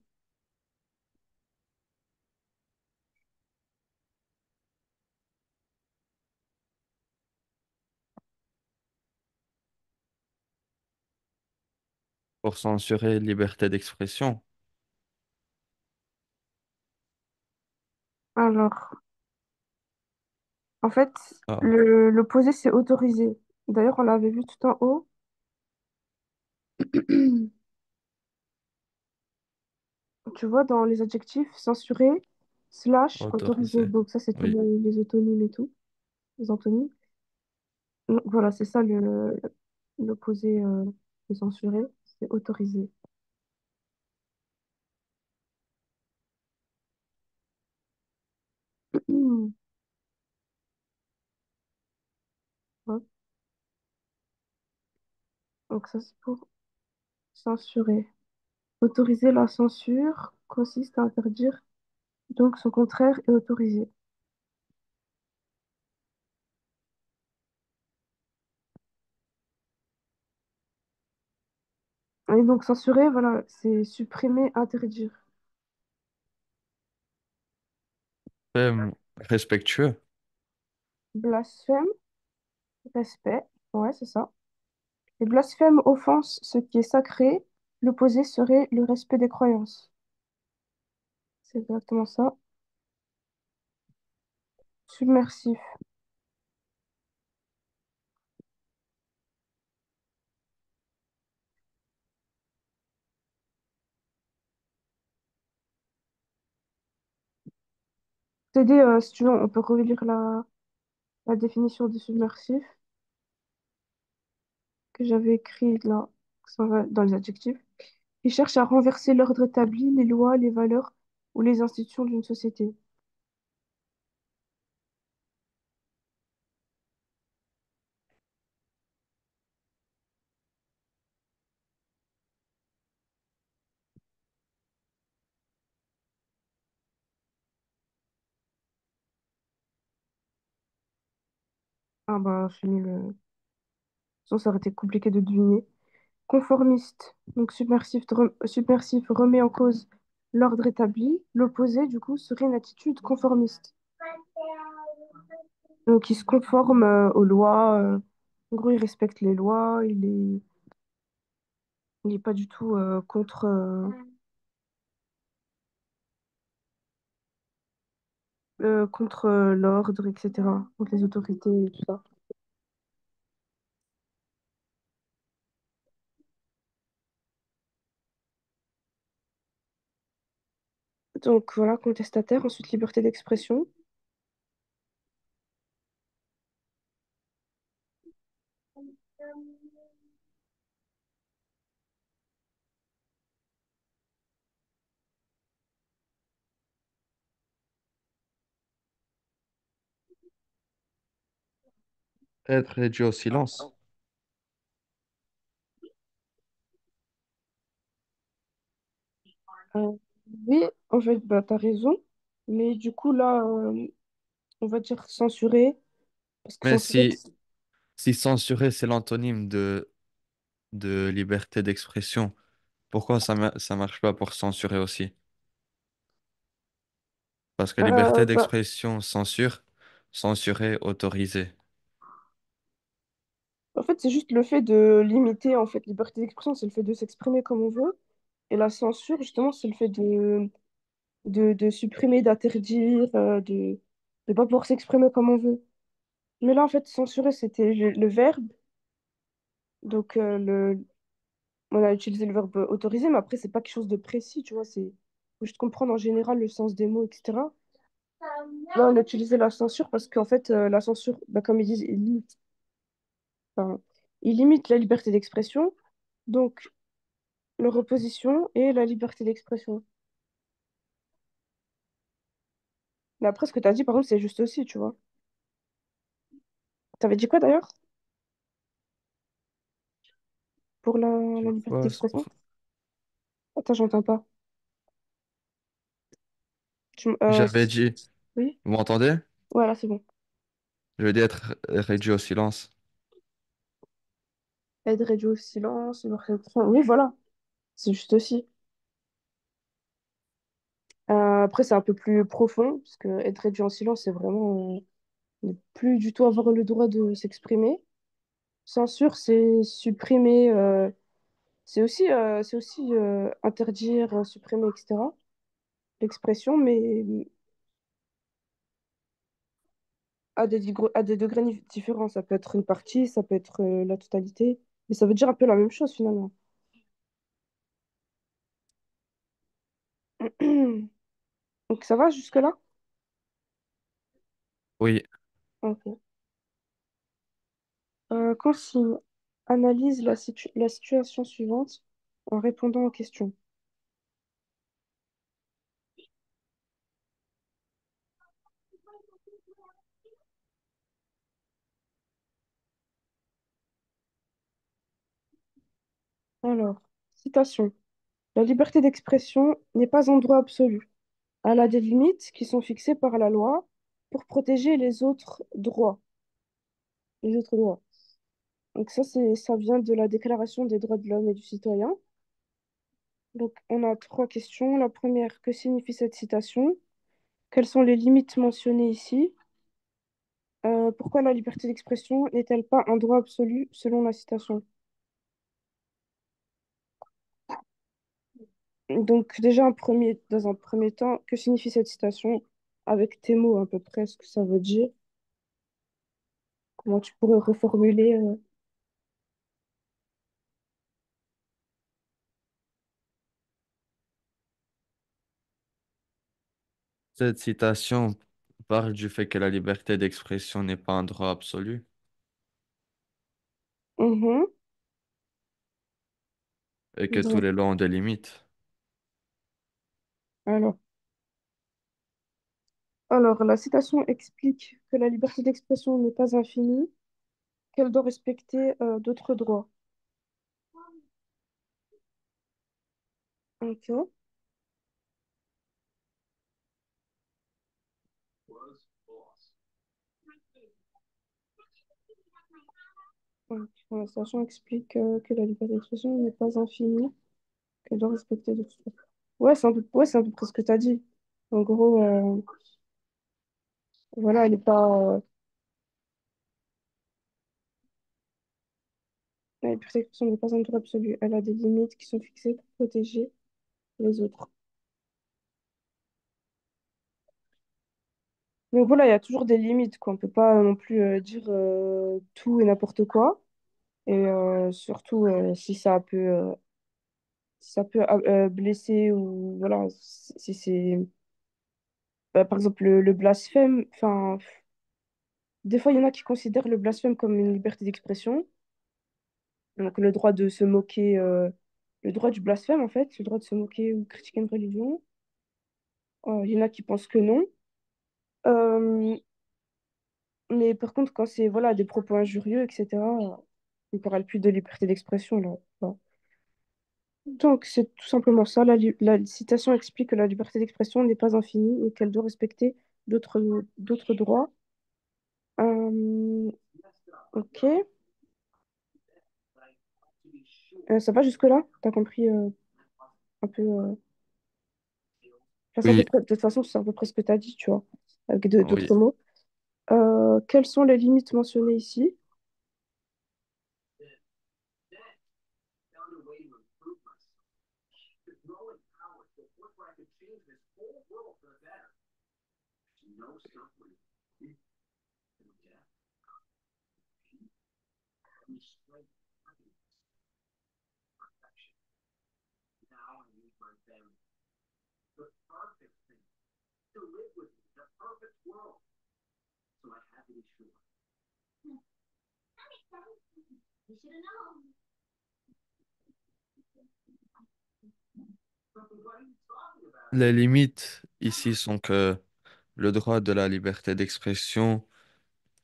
Pour censurer liberté d'expression. alors, en fait, Ah, l'opposé, c'est autorisé. D'ailleurs, on l'avait vu tout en haut. Tu vois, dans les adjectifs, censuré, slash, autorisé. autorisé. Donc ça, c'est tous Oui. les autonymes et tout, les antonymes. Donc, voilà, c'est ça l'opposé de censuré, c'est autorisé. Hop. Donc ça, c'est pour censurer. Autoriser la censure consiste à interdire, donc son contraire est autorisé. Et donc censurer, voilà, c'est supprimer, interdire. Respectueux. Blasphème, respect, ouais, c'est ça. Et blasphème offense ce qui est sacré, l'opposé serait le respect des croyances. C'est exactement ça. Submersif. T'aider, si tu veux, on peut relire la définition de submersif que j'avais écrit là, ça va dans les adjectifs. Il cherche à renverser l'ordre établi, les lois, les valeurs ou les institutions d'une société. Ah bah, je suis nulle. Sinon, ça aurait été compliqué de deviner. Conformiste. Donc, submersif remet en cause l'ordre établi. L'opposé, du coup, serait une attitude conformiste. Donc, il se conforme aux lois. En gros, il respecte les lois. Il est pas du tout contre l'ordre, etc. Contre les autorités et tout ça. Donc, voilà, contestataire. Ensuite, liberté d'expression. Être réduit au silence. Euh, oui, en fait, bah, tu as raison. Mais du coup, là, on va dire censurer. Parce que Mais censurer, si censurer, c'est l'antonyme de liberté d'expression, pourquoi ça marche pas pour censurer aussi? Parce que liberté bah, d'expression, censure, censurer, autorisé. en fait, c'est juste le fait de limiter, en fait, liberté d'expression, c'est le fait de s'exprimer comme on veut. Et la censure, justement, c'est le fait de supprimer, d'interdire, de pas pouvoir s'exprimer comme on veut. Mais là, en fait, censurer, c'était le verbe. Donc, on a utilisé le verbe autoriser, mais après, c'est pas quelque chose de précis, tu vois. Faut juste comprendre en général le sens des mots, etc. Là, on a utilisé la censure parce qu'en fait, la censure, bah, comme ils disent, enfin, il limite la liberté d'expression. Donc, leur opposition et la liberté d'expression. Mais après, ce que tu as dit, par contre, c'est juste aussi, tu vois. T'avais dit quoi d'ailleurs pour la Tu liberté vois, d'expression? Attends, j'entends pas. j'avais dit, Oui? vous m'entendez? Voilà, c'est bon. Je veux dire être réduit au silence. Être réduit au silence, liberté d'expression. Oui, voilà. C'est juste aussi. Après, c'est un peu plus profond, parce que être réduit en silence, c'est vraiment ne plus du tout avoir le droit de s'exprimer. Censure, c'est supprimer, c'est aussi interdire, supprimer, etc. L'expression, mais à des degrés différents. Ça peut être une partie, ça peut être la totalité, mais ça veut dire un peu la même chose finalement. Donc ça va jusque-là? Oui, Ok. Consigne. Analyse la situation suivante en répondant aux questions. Alors, citation. La liberté d'expression n'est pas un droit absolu. Elle a des limites qui sont fixées par la loi pour protéger les autres droits. Donc ça vient de la Déclaration des droits de l'homme et du citoyen. Donc on a trois questions. La première, que signifie cette citation? Quelles sont les limites mentionnées ici? Pourquoi la liberté d'expression n'est-elle pas un droit absolu selon la citation? Donc déjà dans un premier temps, que signifie cette citation? Avec tes mots à peu près ce que ça veut dire. Comment tu pourrais reformuler cette citation parle du fait que la liberté d'expression n'est pas un droit absolu mhm. et que tous Donc, les lois ont des limites. alors, alors, la citation explique que la liberté d'expression n'est pas infinie, qu'elle doit respecter d'autres droits. Ok. Donc, la citation explique que la liberté d'expression n'est pas infinie, qu'elle doit respecter d'autres droits. Ouais, c'est un peu près ce que tu as dit. En gros, voilà, elle est pas, la liberté d'expression n'est pas un droit absolu. Elle a des limites qui sont fixées pour protéger les autres. Donc voilà, il y a toujours des limites, quoi. On peut pas non plus dire tout et n'importe quoi. Et surtout, si ça peut blesser ou voilà, si c'est par exemple le blasphème, enfin, des fois il y en a qui considèrent le blasphème comme une liberté d'expression, donc le droit de se moquer, le droit du blasphème en fait, le droit de se moquer ou critiquer une religion. Il y en a qui pensent que non. Euh, mais par contre, quand c'est voilà, des propos injurieux, etc., on ne parle plus de liberté d'expression là. Voilà. Donc, c'est tout simplement ça. La citation explique que la liberté d'expression n'est pas infinie et qu'elle doit respecter d'autres droits. Euh, ok. Ça va jusque-là? T'as compris un peu. Enfin, Oui, de toute façon, c'est à peu près ce que t'as dit, tu vois, avec d'autres oui. mots. Quelles sont les limites mentionnées ici? Les limites ici sont que le droit de la liberté d'expression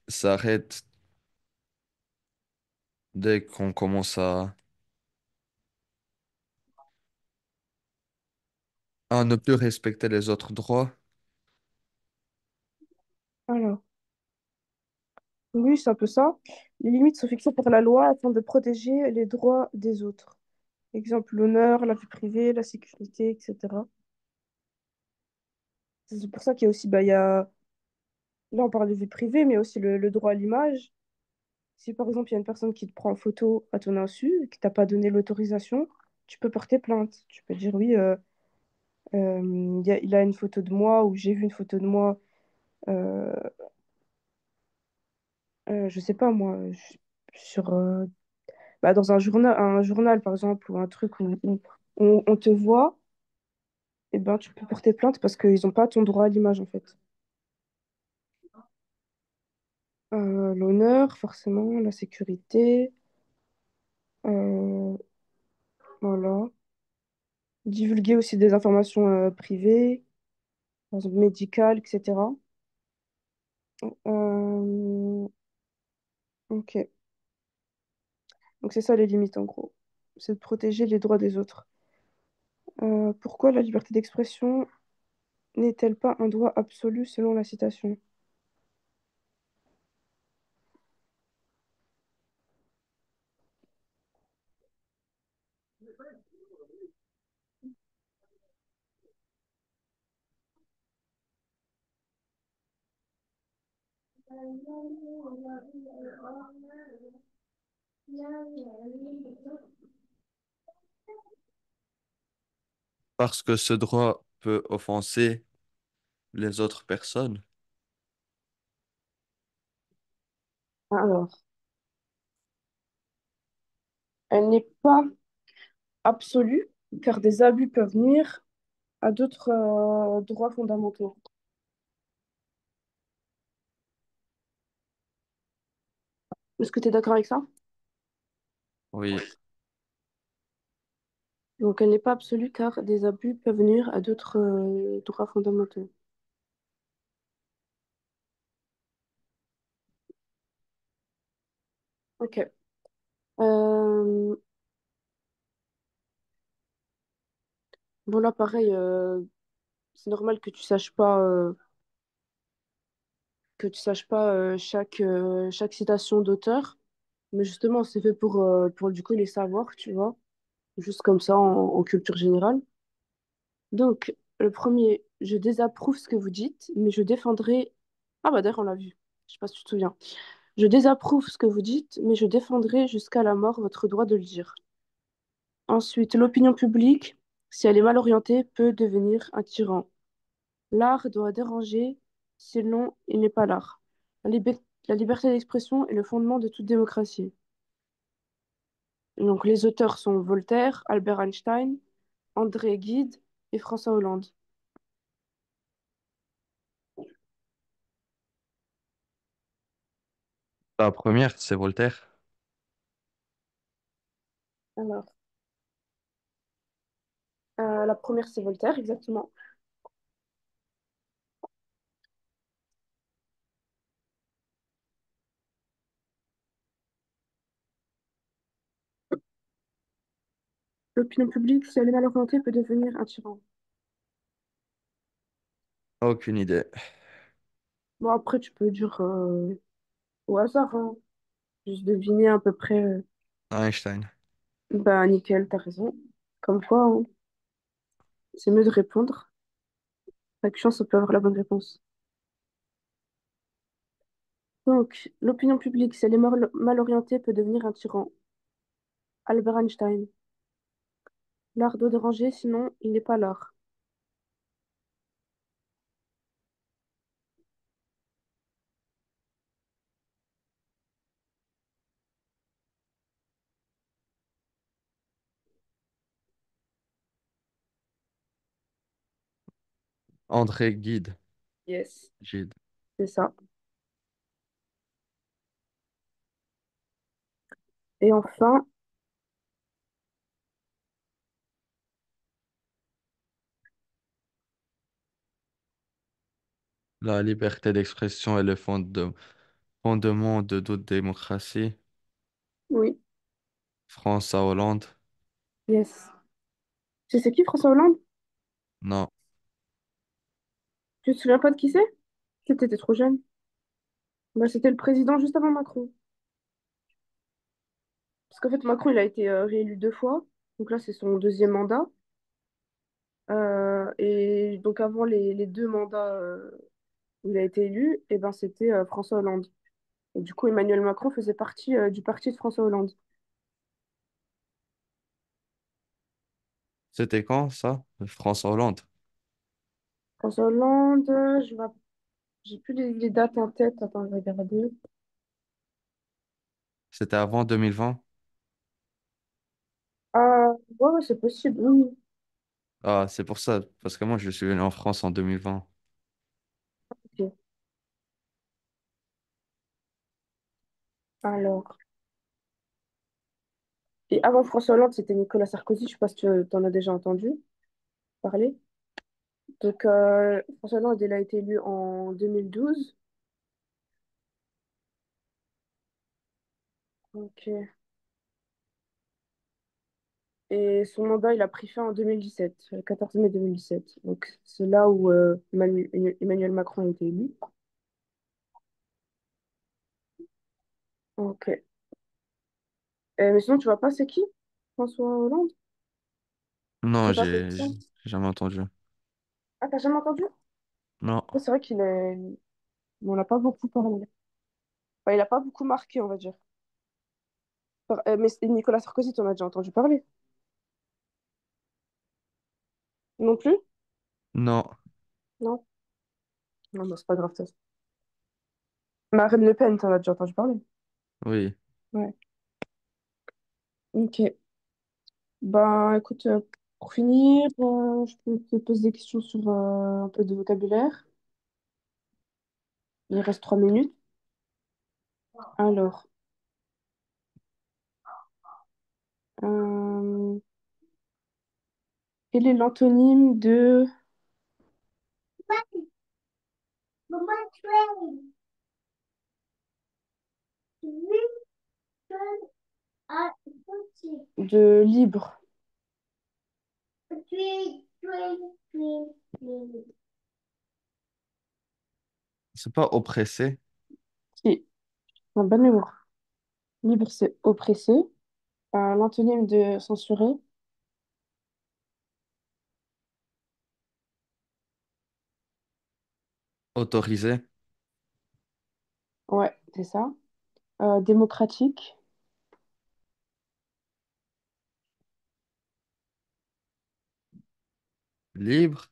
s'arrête dès qu'on commence à ne plus respecter les autres droits. Alors, oui, c'est un peu ça. Les limites sont fixées par la loi afin de protéger les droits des autres. Exemple, l'honneur, la vie privée, la sécurité, etc. C'est pour ça qu'il y a aussi, bah, il y a... là on parle de vie privée, mais aussi le droit à l'image. Si par exemple il y a une personne qui te prend en photo à ton insu, et qui t'a pas donné l'autorisation, tu peux porter plainte. Tu peux dire oui, il a une photo de moi ou j'ai vu une photo de moi, euh, je sais pas moi, sur, bah, dans un journal par exemple, ou un truc où on te voit, et ben tu peux porter plainte parce qu'ils n'ont pas ton droit à l'image en fait. L'honneur, forcément, la sécurité, euh, voilà. Divulguer aussi des informations privées, par exemple médicales, etc. Euh, ok, donc c'est ça les limites en gros. C'est de protéger les droits des autres. Pourquoi la liberté d'expression n'est-elle pas un droit absolu selon la citation? Parce que ce droit peut offenser les autres personnes. Alors, elle n'est pas absolue, car des abus peuvent nuire à d'autres droits fondamentaux. Est-ce que tu es d'accord avec ça? Oui, Donc, elle n'est pas absolue, car des abus peuvent nuire à d'autres droits fondamentaux. Ok. Euh, bon, là, pareil, c'est normal que tu saches pas chaque citation d'auteur, mais justement, c'est fait pour du coup les savoir, tu vois, juste comme ça en culture générale. Donc, le premier, je désapprouve ce que vous dites, mais je défendrai. Ah bah d'ailleurs, on l'a vu. Je sais pas si tu te souviens. Je désapprouve ce que vous dites, mais je défendrai jusqu'à la mort votre droit de le dire. Ensuite, l'opinion publique, si elle est mal orientée, peut devenir un tyran. L'art doit déranger, sinon il n'est pas l'art. La liberté d'expression est le fondement de toute démocratie. Donc, les auteurs sont Voltaire, Albert Einstein, André Gide et François Hollande. la première, c'est Voltaire. Alors, la première, c'est Voltaire, exactement. L'opinion publique, si elle est mal orientée, peut devenir un tyran. Aucune idée. Bon, après, tu peux dire au hasard, hein. Juste deviner à peu près. Einstein. Bah, nickel, t'as raison. Comme quoi, hein, c'est mieux de répondre. Chaque chance, on peut avoir la bonne réponse. Donc, l'opinion publique, si elle est mal orientée, peut devenir un tyran. Albert Einstein. L'art doit déranger, sinon il n'est pas l'art. André Gide. Yes. Gide. C'est ça. Et enfin, La liberté d'expression est le fondement de toute démocratie. Oui, François Hollande? yes. Tu sais c'est qui François Hollande? Non. Tu te souviens pas de qui c'est? T'étais trop jeune. Bah, c'était le président juste avant Macron. Parce qu'en fait, Macron, il a été réélu 2 fois. Donc là, c'est son deuxième mandat. Et donc avant les 2 mandats où il a été élu, et ben, c'était François Hollande. Et du coup, Emmanuel Macron faisait partie du parti de François Hollande. C'était quand ça? François Hollande. François Hollande, j'ai plus les dates en tête. Attends, je vais regarder. C'était avant 2020? Ah, ouais, ouais, c'est possible, oui. Ah, c'est pour ça, parce que moi je suis venu en France en 2020. Ok. Alors, et avant François Hollande, c'était Nicolas Sarkozy. Je sais pas si tu en as déjà entendu parler. Donc, François Hollande, il a été élu en 2012. Ok. Et son mandat, il a pris fin en 2017, le 14 mai 2017. Donc, c'est là où Emmanuel Macron a été élu. Ok. Mais sinon, tu vois pas, c'est qui? François Hollande? Non, C'est pas ça? j'ai jamais entendu. Ah, t'as jamais entendu? Non, Ouais, c'est vrai on n'a pas beaucoup parlé. Enfin, il a pas beaucoup marqué, on va dire. Mais Nicolas Sarkozy, t'en as déjà entendu parler? Non plus? non, Non? Non, bah, c'est pas grave, ça. Marine Le Pen, t'en as déjà entendu parler? oui. Ouais. Ok. Ben, écoute, pour finir, je peux te poser des questions sur un peu de vocabulaire. Il reste 3 minutes. Alors, euh, quel est l'antonyme de libre? C'est pas oppressé, Si, en bonne mémoire. Libre, c'est oppressé. L'antonyme de censuré, autorisé, ouais, c'est ça. Démocratique. libre,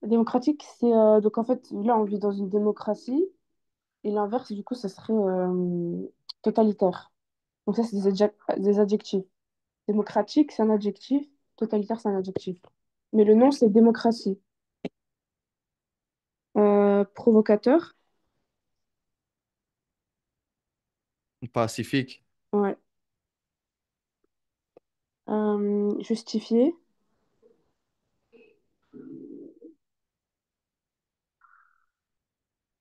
Démocratique, c'est donc en fait, là, on vit dans une démocratie. Et l'inverse, du coup, ça serait totalitaire. Donc ça, c'est des adjectifs. Démocratique, c'est un adjectif. Totalitaire, c'est un adjectif. Mais le nom, c'est démocratie. Provocateur, pacifique. ouais. Justifié,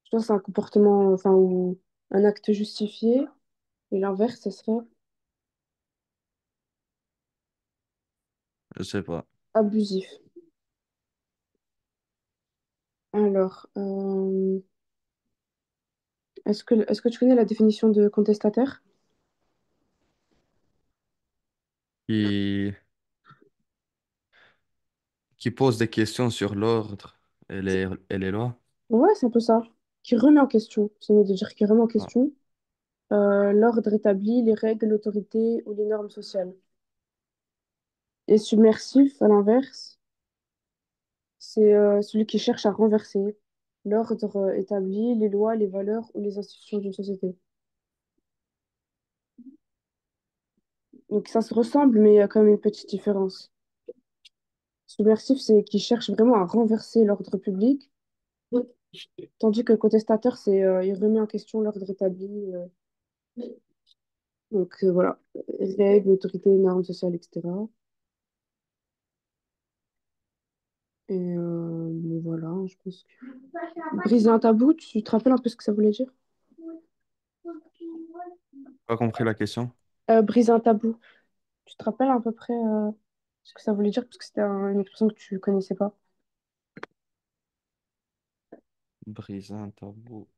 je pense que c'est un comportement, enfin, ou un acte justifié. Et l'inverse, ce serait Je sais pas. abusif. Alors, est-ce que tu connais la définition de contestataire? Qui, qui pose des questions sur l'ordre et les lois. Ouais, c'est un peu ça. Qui remet en question. C'est mieux de dire qui remet en Ah, question l'ordre établi, les règles, l'autorité ou les normes sociales. Et submersif, à l'inverse, c'est celui qui cherche à renverser l'ordre établi, les lois, les valeurs ou les institutions d'une société. Donc ça se ressemble, mais il y a quand même une petite différence. Submersif, c'est qui cherche vraiment à renverser l'ordre public, tandis que contestateur, c'est il remet en question l'ordre établi. Donc voilà, règles, autorité, normes sociales, etc. Et mais voilà, je pense que... Briser un tabou, tu te rappelles un peu ce que ça voulait dire? Pas compris la question. Briser un tabou, tu te rappelles à peu près ce que ça voulait dire? Parce que c'était une expression que tu connaissais pas. Briser un tabou.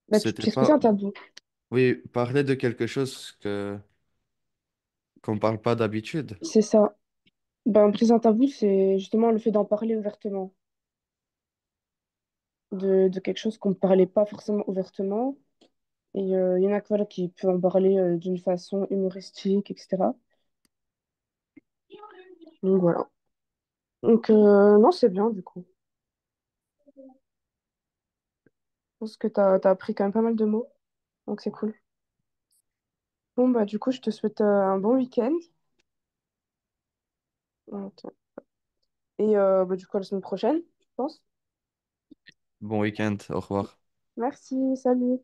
Bah, tu C'était sais ce que c'est pas. un tabou? Oui, parler de quelque chose que qu'on parle pas d'habitude. C'est ça. Ben, briser un tabou, c'est justement le fait d'en parler ouvertement. De quelque chose qu'on ne parlait pas forcément ouvertement. Et il y en a que, voilà, qui peuvent en parler d'une façon humoristique, etc. Donc voilà. Donc non, c'est bien du coup. Je pense que t'as appris quand même pas mal de mots. Donc c'est cool. Bon, bah du coup, je te souhaite un bon week-end. Ok. Et bah, du coup, à la semaine prochaine, je pense. Bon week-end, au revoir. Merci, salut.